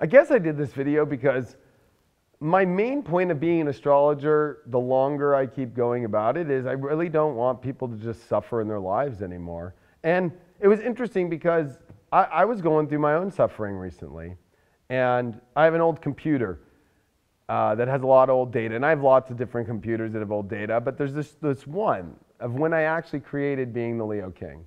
I guess I did this video because my main point of being an astrologer, the longer I keep going about it, is I really don't want people to just suffer in their lives anymore. And it was interesting because I was going through my own suffering recently. And I have an old computer that has a lot of old data. And I have lots of different computers that have old data. But there's this one of when I actually created being the Leo King.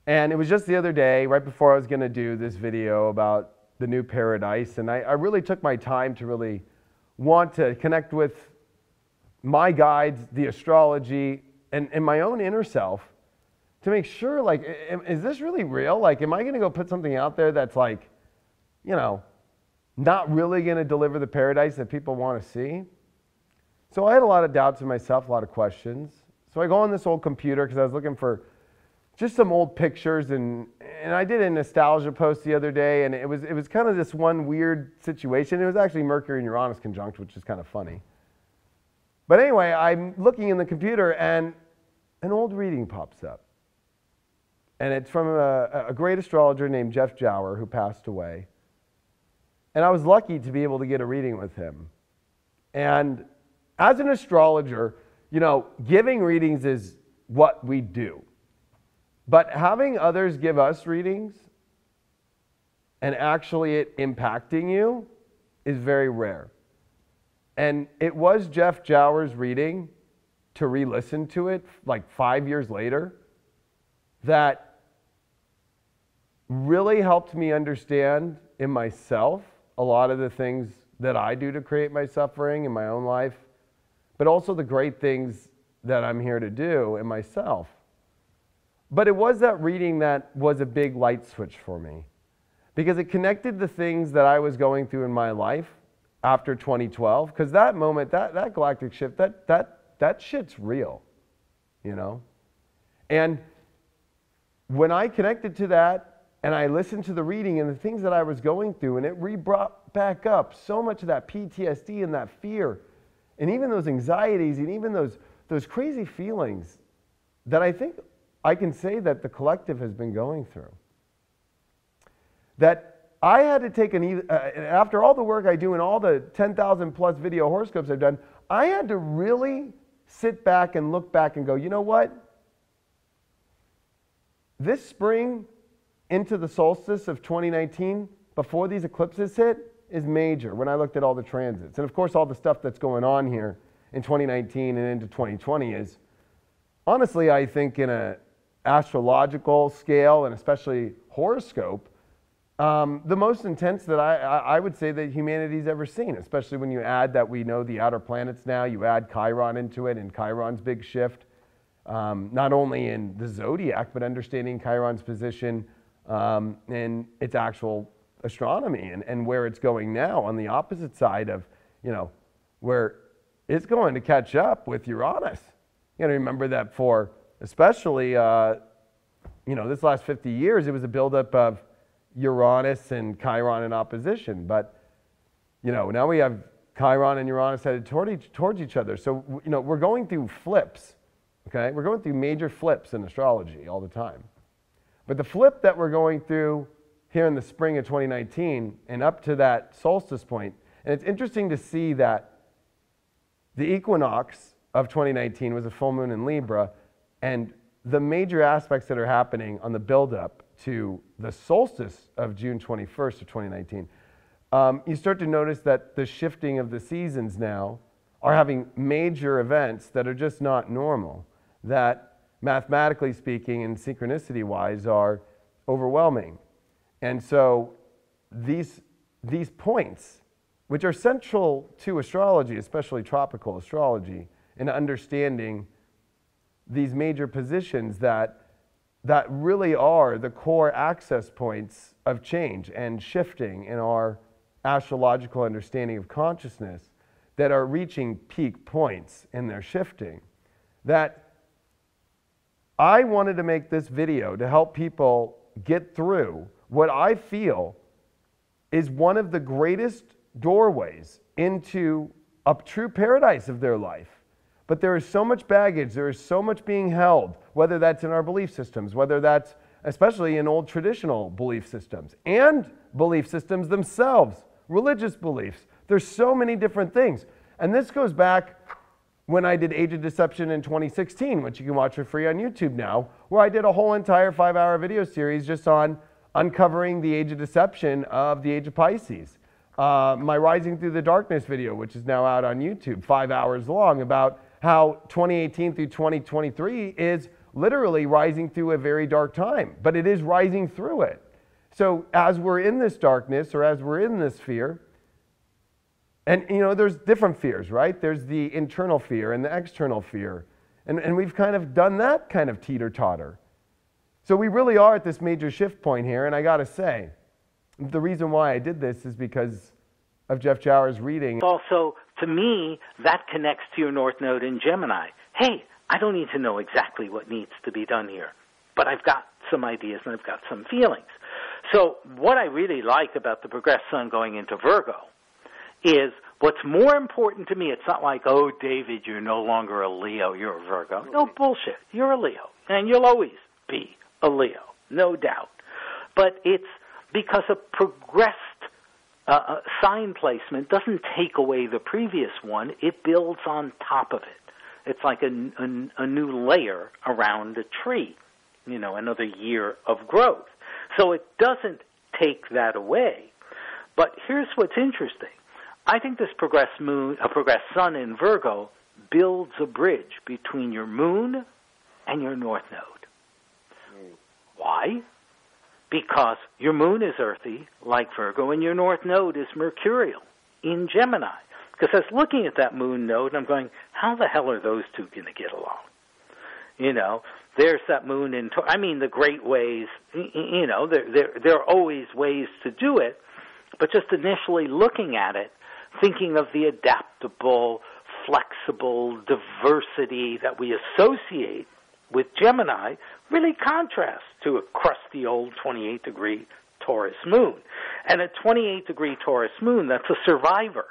And it was just the other day, right before I was going to do this video about the new paradise. And I really took my time to really want to connect with my guides, the astrology, and my own inner self to make sure, like, is this really real? Like, am I going to go put something out there that's like, you know, not really going to deliver the paradise that people want to see? So I had a lot of doubts in myself, a lot of questions. So I go on this old computer because I was looking for just some old pictures, and I did a nostalgia post the other day, and it was kind of this one weird situation. It was actually Mercury and Uranus conjunct, which is kind of funny. But anyway, I'm looking in the computer, and an old reading pops up. And it's from a great astrologer named Jeff Jower, who passed away. And I was lucky to be able to get a reading with him. And as an astrologer, you know, giving readings is what we do. But having others give us readings and actually it impacting you is very rare. And it was Jeff Jower's reading, to re-listen to it like 5 years later, that really helped me understand in myself a lot of the things that I do to create my suffering in my own life, but also the great things that I'm here to do in myself. But it was that reading that was a big light switch for me, because it connected the things that I was going through in my life after 2012. Because that moment, that galactic shift, that shit's real, you know? And when I connected to that and I listened to the reading and the things that I was going through, and it brought back up so much of that PTSD and that fear and even those anxieties and even those crazy feelings that I think I can say that the collective has been going through. That I had to take after all the work I do and all the 10,000 plus video horoscopes I've done, I had to really sit back and look back and go, you know what? This spring into the solstice of 2019, before these eclipses hit, is major when I looked at all the transits. And of course, all the stuff that's going on here in 2019 and into 2020 is, honestly, I think in a astrological scale, and especially horoscope, the most intense that I would say that humanity's ever seen, especially when you add that we know the outer planets now, you add Chiron into it, and Chiron's big shift, not only in the zodiac, but understanding Chiron's position in its actual astronomy and where it's going now on the opposite side of, you know, where it's going to catch up with Uranus. You got to remember that for especially, you know, this last 50 years, it was a buildup of Uranus and Chiron in opposition. But, you know, now we have Chiron and Uranus headed towards each other. So, you know, we're going through flips, okay? We're going through major flips in astrology all the time. But the flip that we're going through here in the spring of 2019 and up to that solstice point, and it's interesting to see that the equinox of 2019 was a full moon in Libra, and the major aspects that are happening on the buildup to the solstice of June 21st of 2019, you start to notice that the shifting of the seasons now are having major events that are just not normal, that mathematically speaking and synchronicity-wise are overwhelming. And so these points, which are central to astrology, especially tropical astrology, in understanding these major positions that really are the core access points of change and shifting in our astrological understanding of consciousness, that are reaching peak points in their shifting, that I wanted to make this video to help people get through what I feel is one of the greatest doorways into a true paradise of their life. But there is so much baggage, there is so much being held, whether that's in our belief systems, whether that's especially in old traditional belief systems, and belief systems themselves religious beliefs. There's so many different things. And this goes back when I did Age of Deception in 2016, which you can watch for free on YouTube now, where I did a whole entire 5-hour video series just on uncovering the Age of Deception of the Age of Pisces. My Rising Through the Darkness video, which is now out on YouTube, 5 hours long, about how 2018 through 2023 is literally rising through a very dark time, but it is rising through it. So as we're in this darkness, or as we're in this fear, and you know, there's different fears, right? There's the internal fear and the external fear. And we've kind of done that kind of teeter-totter. So we really are at this major shift point here, and I gotta say, the reason why I did this is because of Jeff Jauer's reading. Also, to me, that connects to your North Node in Gemini. Hey, I don't need to know exactly what needs to be done here, but I've got some ideas and I've got some feelings. So what I really like about the progressed Sun going into Virgo is what's more important to me. It's not like, oh, David, you're no longer a Leo, you're a Virgo. No bullshit. You're a Leo, and you'll always be a Leo, no doubt. But it's because a progressed sign placement doesn't take away the previous one. It builds on top of it. It's like a new layer around a tree, you know, another year of growth. So it doesn't take that away. But here's what's interesting. I think this progressed Sun in Virgo builds a bridge between your moon and your North Node. Why? Because your moon is earthy, like Virgo, and your North Node is mercurial in Gemini. Because I was looking at that moon node, and I'm going, how the hell are those two going to get along? You know, there's that moon in, I mean, the great ways, you know, there are always ways to do it, but just initially looking at it, thinking of the adaptable, flexible diversity that we associate with Gemini really contrasts to a crusty old 28-degree Taurus moon. And a 28-degree Taurus moon, that's a survivor,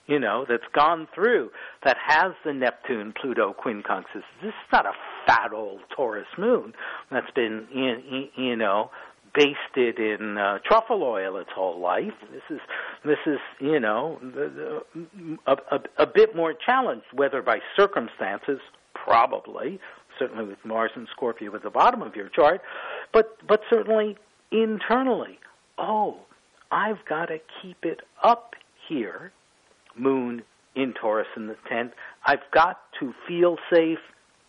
you know, that's gone through, that has the Neptune, Pluto, quincunxes. This is not a fat old Taurus moon that's been, you know, basted in truffle oil its whole life. This is you know, a bit more challenged, whether by circumstances, probably, certainly with Mars and Scorpio at the bottom of your chart, but certainly internally. Oh, I've got to keep it up here, moon in Taurus in the 10th. I've got to feel safe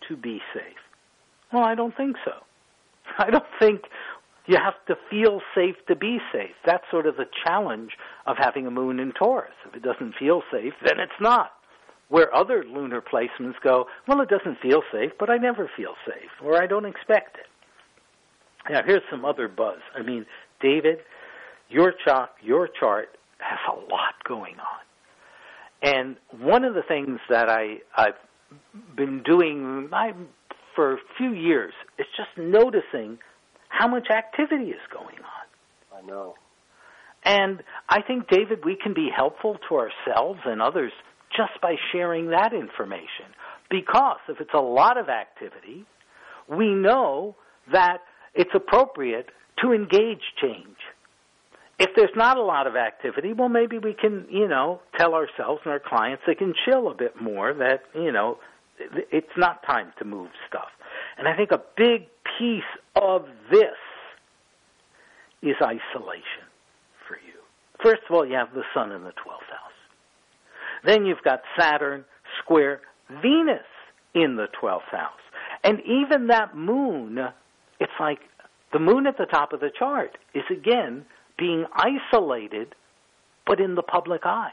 to be safe. Well, I don't think so. I don't think you have to feel safe to be safe. That's sort of the challenge of having a moon in Taurus. If it doesn't feel safe, then it's not. Where other lunar placements go, well, it doesn't feel safe, but I never feel safe, or I don't expect it. Now, here's some other buzz. I mean, David, your chart has a lot going on. And one of the things that I've been doing for a few years is just noticing how much activity is going on. I know. And I think, David, we can be helpful to ourselves and others just by sharing that information. Because if it's a lot of activity, we know that it's appropriate to engage change. If there's not a lot of activity, well, maybe we can, you know, tell ourselves and our clients they can chill a bit more, that, you know, it's not time to move stuff. And I think a big piece of this is isolation for you. First of all, you have the Sun in the 12th house. Then you've got Saturn square Venus in the 12th house. And even that moon, it's like the moon at the top of the chart is, again, being isolated, but in the public eye,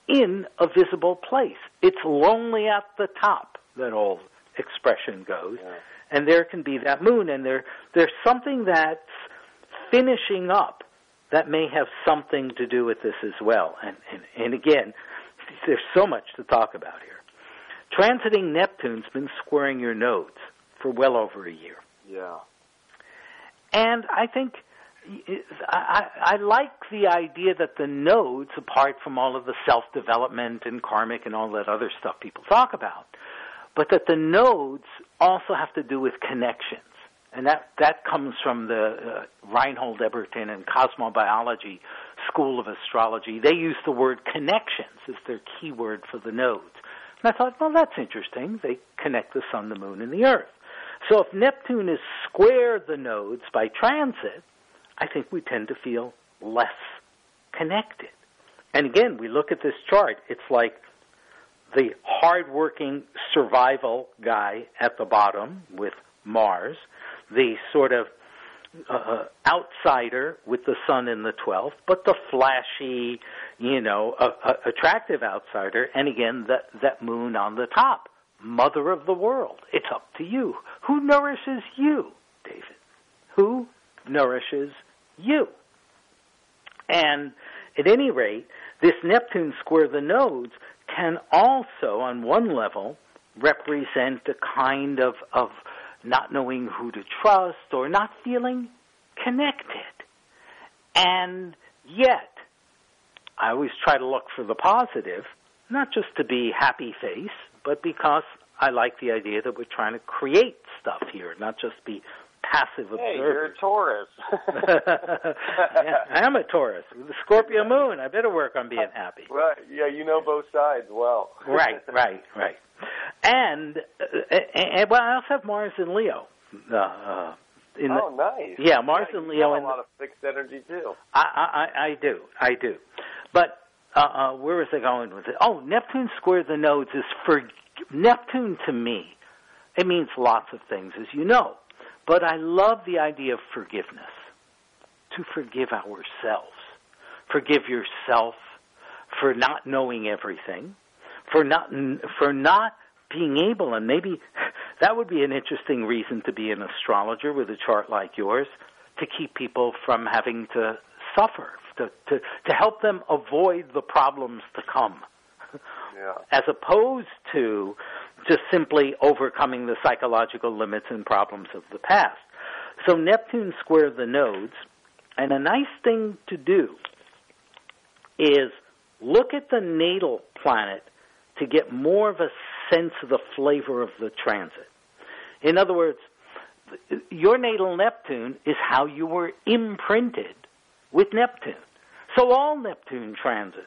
in a visible place. It's lonely at the top, that old expression goes. Yeah. And there can be that moon, and there's something that's finishing up that may have something to do with this as well. And again, there's so much to talk about here. Transiting Neptune's been squaring your nodes for well over a year. Yeah. And I think I like the idea that the nodes, apart from all of the self-development and karmic and all that other stuff people talk about, but that the nodes also have to do with connections. And that comes from the Reinhold Eberton and cosmobiology school of astrology, they use the word connections as their key word for the nodes. And I thought, well, that's interesting. They connect the sun, the moon, and the earth. So if Neptune is square the nodes by transit, I think we tend to feel less connected. And again, we look at this chart, it's like the hardworking survival guy at the bottom with Mars, the sort of outsider with the sun in the 12th, but the flashy, attractive outsider, and again, that moon on the top, mother of the world. It's up to you. Who nourishes you, David? Who nourishes you? And at any rate, this Neptune square the nodes can also, on one level, represent a kind of not knowing who to trust or not feeling connected. And yet, I always try to look for the positive, not just to be happy face, but because I like the idea that we're trying to create stuff here, not just be passive observers. Hey, you're a Taurus. Yeah, I am a Taurus. With the Scorpio moon, I better work on being happy. Right. Yeah, you know both sides well. Right. And well, I also have Mars in Leo. Nice. Yeah, Mars in Leo. You have a lot of fixed energy, too. I do. But where was I going with it? Oh, Neptune square the nodes is for Neptune to me. It means lots of things, as you know. But I love the idea of forgiveness, to forgive ourselves. Forgive yourself for not knowing everything, for not being able, and maybe that would be an interesting reason to be an astrologer with a chart like yours, to keep people from having to suffer, to help them avoid the problems to come. Yeah. As opposed to just simply overcoming the psychological limits and problems of the past. So Neptune square the nodes, and a nice thing to do is look at the natal planet to get more of a sense of the flavor of the transit. In other words, your natal Neptune is how you were imprinted with Neptune. So all Neptune transits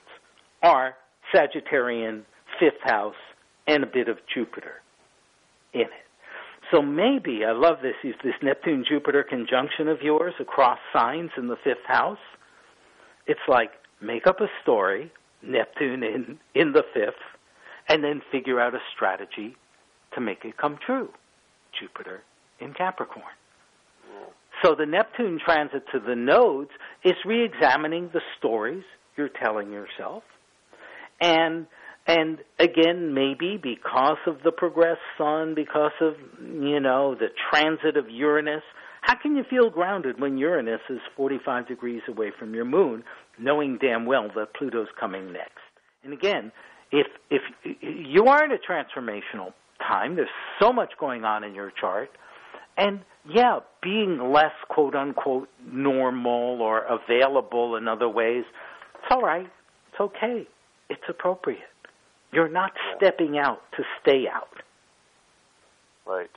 are Sagittarian, fifth house, and a bit of Jupiter in it. So maybe, I love this, is this Neptune-Jupiter conjunction of yours across signs in the fifth house. It's like, make up a story, Neptune in the fifth, and then figure out a strategy to make it come true, Jupiter in Capricorn. So the Neptune transit to the nodes is re-examining the stories you're telling yourself. And again, maybe because of the progressed sun, because of, the transit of Uranus, how can you feel grounded when Uranus is 45 degrees away from your moon, knowing damn well that Pluto's coming next? And again, if you are in a transformational time, there's so much going on in your chart, and yeah, being less quote-unquote normal or available in other ways, it's all right, it's okay, it's appropriate. You're not stepping out to stay out. Right.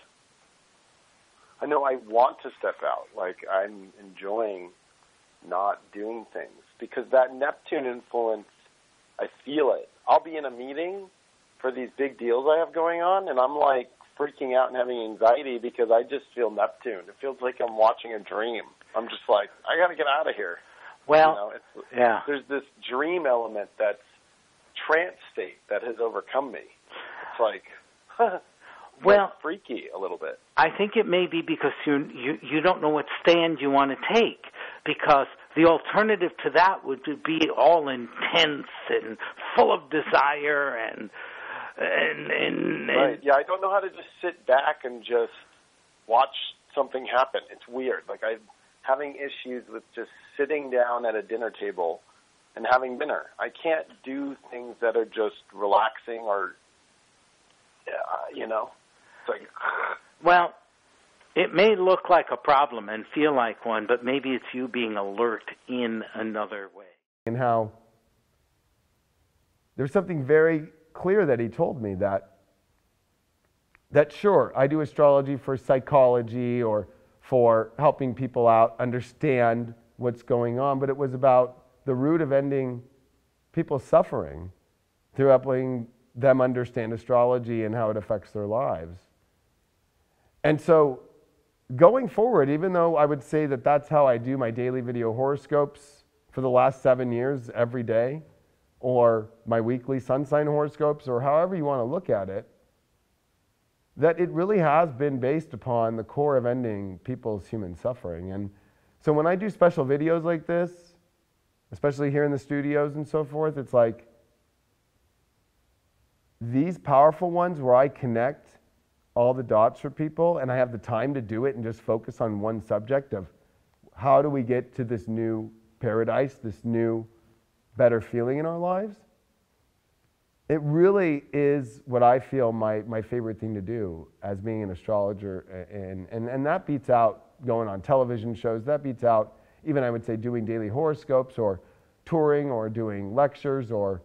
I know I want to step out. Like, I'm enjoying not doing things because that Neptune influence, I feel it. I'll be in a meeting for these big deals I have going on, and I'm like freaking out and having anxiety because I just feel Neptune. It feels like I'm watching a dream. I'm just like, I got to get out of here. Well, there's this dream element that's trance state that has overcome me. It's like, well, freaky a little bit. I think it may be because you don't know what stand you want to take, because the alternative to that would be all intense and full of desire and right. Yeah, I don't know how to just sit back and just watch something happen. It's weird. Like, I'm having issues with just sitting down at a dinner table and having dinner. I can't do things that are just relaxing or, it's like... Well, it may look like a problem and feel like one, but maybe it's you being alert in another way. And how there's something very clear that he told me that sure, I do astrology for psychology or for helping people out understand what's going on, but it was about the root of ending people's suffering through helping them understand astrology and how it affects their lives. And so going forward, even though I would say that that's how I do my daily video horoscopes for the last 7 years every day, or my weekly sun sign horoscopes, or however you want to look at it, that it really has been based upon the core of ending people's human suffering. And so when I do special videos like this, especially here in the studios and so forth, it's like these powerful ones where I connect all the dots for people and I have the time to do it and just focus on one subject of how do we get to this new paradise, this new better feeling in our lives. It really is what I feel my favorite thing to do as being an astrologer, and that beats out going on television shows, that beats out even I would say doing daily horoscopes or touring or doing lectures or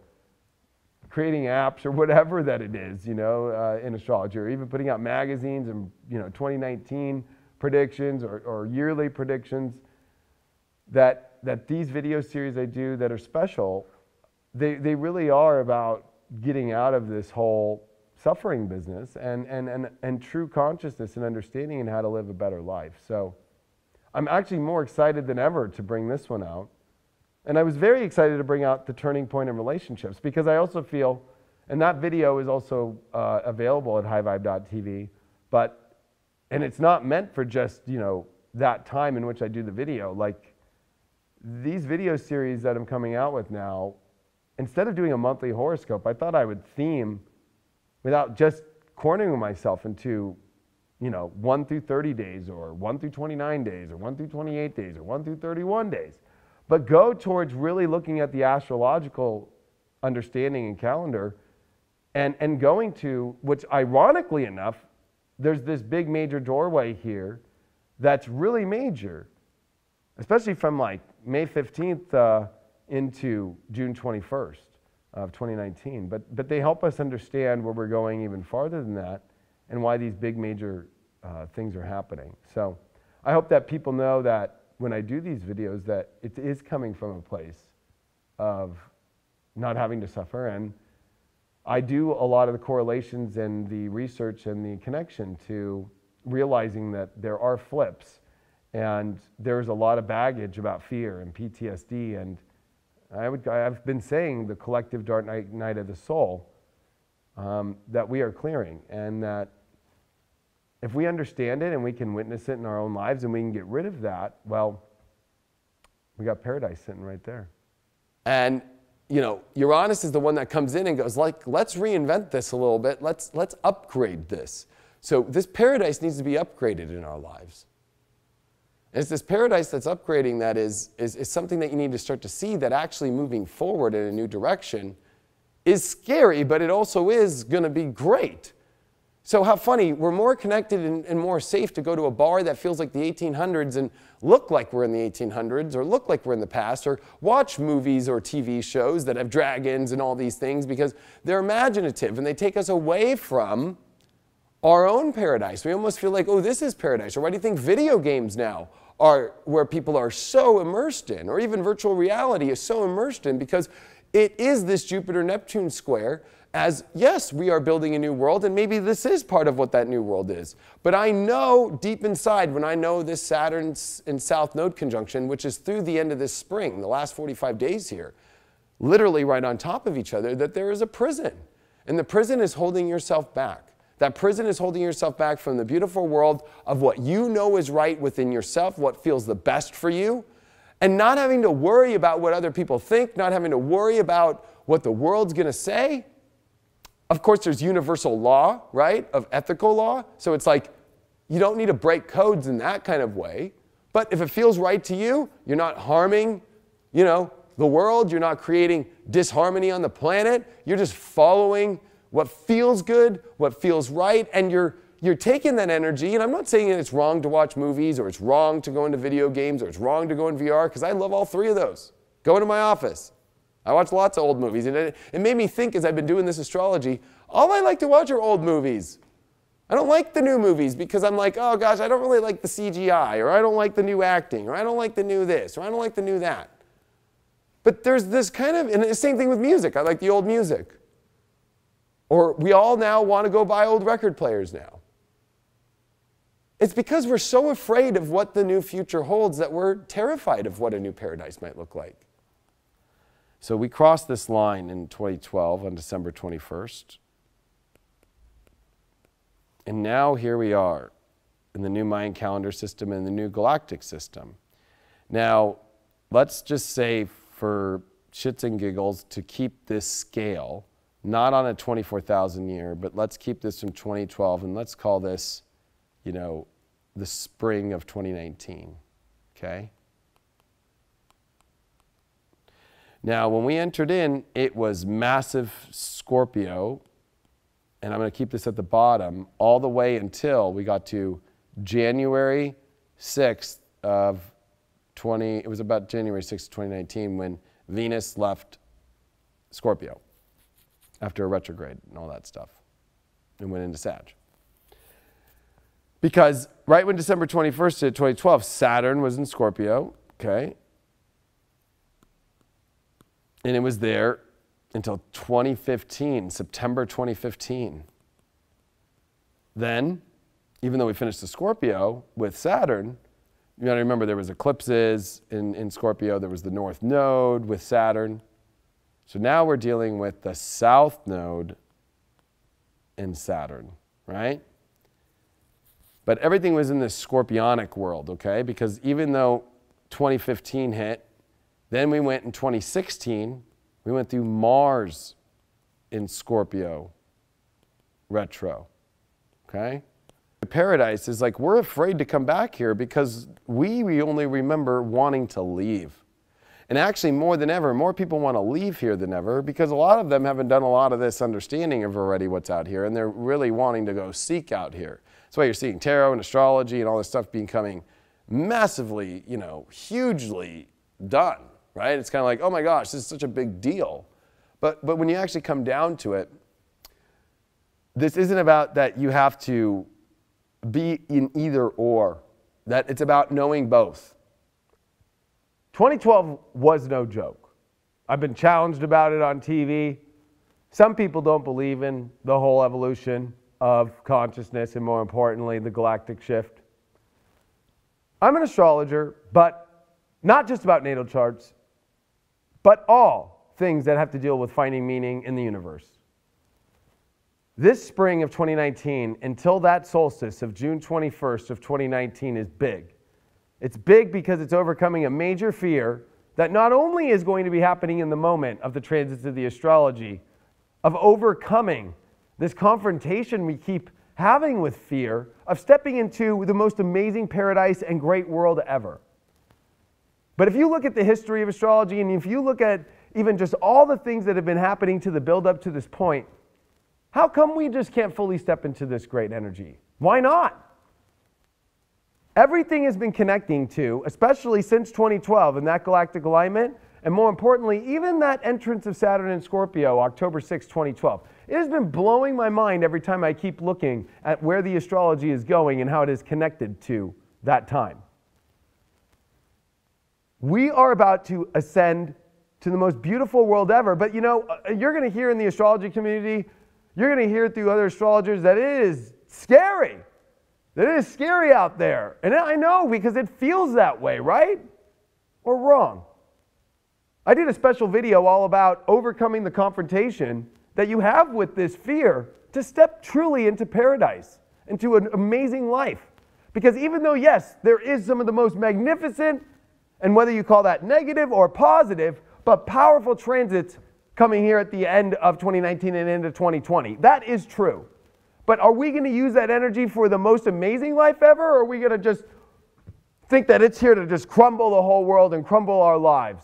creating apps or whatever that it is, you know, in astrology, or even putting out magazines and, you know, 2019 predictions or yearly predictions, that these video series I do that are special, they really are about getting out of this whole suffering business and true consciousness and understanding and how to live a better life. So I'm actually more excited than ever to bring this one out. And I was very excited to bring out the turning point in relationships, because I also feel, and that video is also available at highvibe.tv, and it's not meant for just, you know, that time in which I do the video. Like these video series that I'm coming out with now, instead of doing a monthly horoscope, I thought I would theme without just cornering myself into, you know, 1 through 30 days or 1 through 29 days or 1 through 28 days or 1 through 31 days. But go towards really looking at the astrological understanding and calendar and going to, which ironically enough, there's this big major doorway here that's really major, especially from like May 15th into June 21st of 2019. But they help us understand where we're going even farther than that and why these big major things are happening. So I hope that people know that when I do these videos that it is coming from a place of not having to suffer. And I do a lot of the correlations and the research and the connection to realizing that there are flips and there's a lot of baggage about fear and PTSD. And I've been saying the collective dark night of the soul that we are clearing, and that if we understand it and we can witness it in our own lives and we can get rid of that, well, we got paradise sitting right there. And, you know, Uranus is the one that comes in and goes, like, let's reinvent this a little bit. Let's upgrade this. So this paradise needs to be upgraded in our lives. And it's this paradise that's upgrading that is something that you need to start to see, that actually moving forward in a new direction is scary, but it also is going to be great. So how funny, we're more connected and more safe to go to a bar that feels like the 1800s and look like we're in the 1800s, or look like we're in the past, or watch movies or TV shows that have dragons and all these things, because they're imaginative and they take us away from our own paradise. We almost feel like, oh, this is paradise. Or why do you think video games now are where people are so immersed in, or even virtual reality is so immersed in, because it is this Jupiter-Neptune square. As, yes, we are building a new world, and maybe this is part of what that new world is. But I know deep inside, when I know this Saturn and South Node conjunction, which is through the end of this spring, the last 45 days here, literally right on top of each other, that there is a prison. And the prison is holding yourself back. That prison is holding yourself back from the beautiful world of what you know is right within yourself, what feels the best for you, and not having to worry about what other people think, not having to worry about what the world's going to say. Of course, there's universal law, right, of ethical law. So it's like you don't need to break codes in that kind of way. But if it feels right to you, you're not harming, you know, the world. You're not creating disharmony on the planet. You're just following what feels good, what feels right, and you're taking that energy. And I'm not saying it's wrong to watch movies, or it's wrong to go into video games, or it's wrong to go in VR, because I love all three of those. Go into my office. I watch lots of old movies, and it made me think, as I've been doing this astrology, all I like to watch are old movies. I don't like the new movies, because I'm like, oh gosh, I don't really like the CGI, or I don't like the new acting, or I don't like the new this, or I don't like the new that. But there's this kind of, and the same thing with music. I like the old music. Or we all now want to go buy old record players now. It's because we're so afraid of what the new future holds that we're terrified of what a new paradise might look like. So we crossed this line in 2012 on December 21st. And now here we are in the new Mayan calendar system and the new galactic system. Now, let's just say for shits and giggles to keep this scale, not on a 24,000 year, but let's keep this from 2012 and let's call this, you know, the spring of 2019, okay? Now, when we entered in, it was massive Scorpio, and I'm going to keep this at the bottom, all the way until we got to January 6th of it was about January 6th, 2019, when Venus left Scorpio after a retrograde and all that stuff and went into Sag. Because right when December 21st hit 2012, Saturn was in Scorpio, okay? And it was there until 2015, September 2015. Then, even though we finished the Scorpio with Saturn, you got to remember there was eclipses in Scorpio. There was the North Node with Saturn. So now we're dealing with the South Node in Saturn, right? But everything was in this scorpionic world, okay? Because even though 2015 hit, then we went in 2016, we went through Mars in Scorpio retro, okay? The paradise is like, we're afraid to come back here because we only remember wanting to leave. And actually, more than ever, more people want to leave here than ever because a lot of them haven't done a lot of this understanding of already what's out here, and they're really wanting to go seek out here. That's why you're seeing tarot and astrology and all this stuff becoming massively, you know, hugely done, right? It's kind of like, oh my gosh, this is such a big deal. But when you actually come down to it, this isn't about that you have to be in either or, that it's about knowing both. 2012 was no joke. I've been challenged about it on TV. Some people don't believe in the whole evolution of consciousness and, more importantly, the galactic shift. I'm an astrologer, but not just about natal charts, but all things that have to deal with finding meaning in the universe. This spring of 2019, until that solstice of June 21st of 2019 is big. It's big because it's overcoming a major fear that not only is going to be happening in the moment of the transits of the astrology, of overcoming this confrontation we keep having with fear, of stepping into the most amazing paradise and great world ever. But if you look at the history of astrology, and if you look at even just all the things that have been happening to the build up to this point, how come we just can't fully step into this great energy? Why not? Everything has been connecting to, especially since 2012 in that galactic alignment, and more importantly, even that entrance of Saturn in Scorpio, October 6, 2012. It has been blowing my mind every time I keep looking at where the astrology is going and how it is connected to that time. We are about to ascend to the most beautiful world ever, but you know, you're going to hear in the astrology community, you're going to hear through other astrologers that it is scary. That it is scary out there. And I know because it feels that way, right? Or wrong? I did a special video all about overcoming the confrontation that you have with this fear to step truly into paradise, into an amazing life. Because even though, yes, there is some of the most magnificent, and whether you call that negative or positive, but powerful transits coming here at the end of 2019 and into 2020. That is true. But are we going to use that energy for the most amazing life ever, or are we going to just think that it's here to just crumble the whole world and crumble our lives?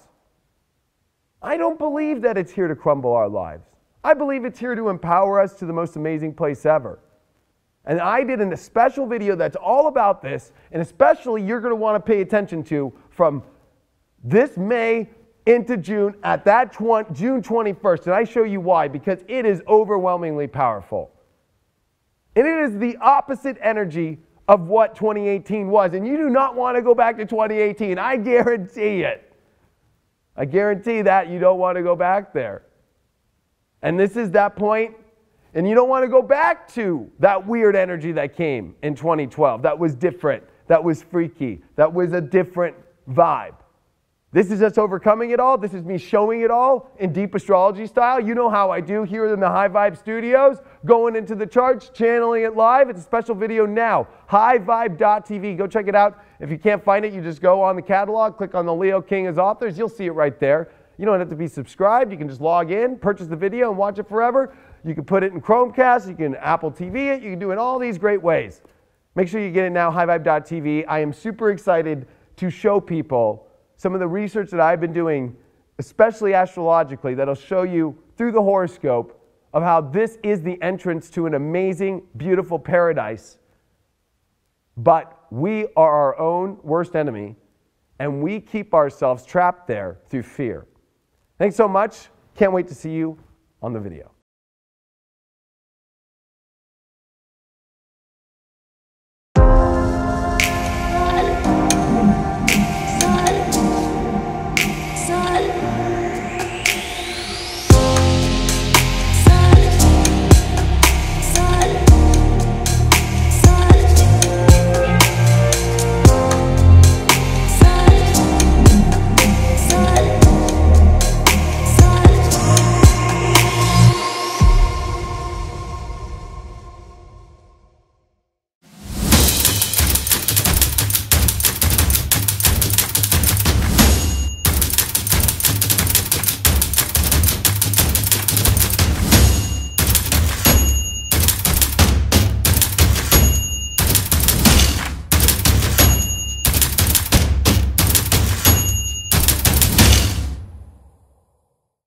I don't believe that it's here to crumble our lives. I believe it's here to empower us to the most amazing place ever. And I did a special video that's all about this, and especially you're going to want to pay attention to from this May into June at that June 21st. And I show you why, because it is overwhelmingly powerful. And it is the opposite energy of what 2018 was. And you do not want to go back to 2018. I guarantee it. I guarantee that you don't want to go back there. And this is that point, and you don't want to go back to that weird energy that came in 2012. That was different. That was freaky. That was a different vibe. This is us overcoming it all. This is me showing it all in Deep Astrology style. You know how I do here in the High Vibe Studios, going into the charts, channeling it live. It's a special video now, highvibe.tv. Go check it out. If you can't find it, you just go on the catalog, click on the Leo King as authors. You'll see it right there. You don't have to be subscribed. You can just log in, purchase the video, and watch it forever. You can put it in Chromecast. You can Apple TV it. You can do it in all these great ways. Make sure you get it now, highvibe.tv. I am super excited to show people some of the research that I've been doing, especially astrologically, that'll show you through the horoscope of how this is the entrance to an amazing, beautiful paradise. But we are our own worst enemy, and we keep ourselves trapped there through fear. Thanks so much. Can't wait to see you on the video.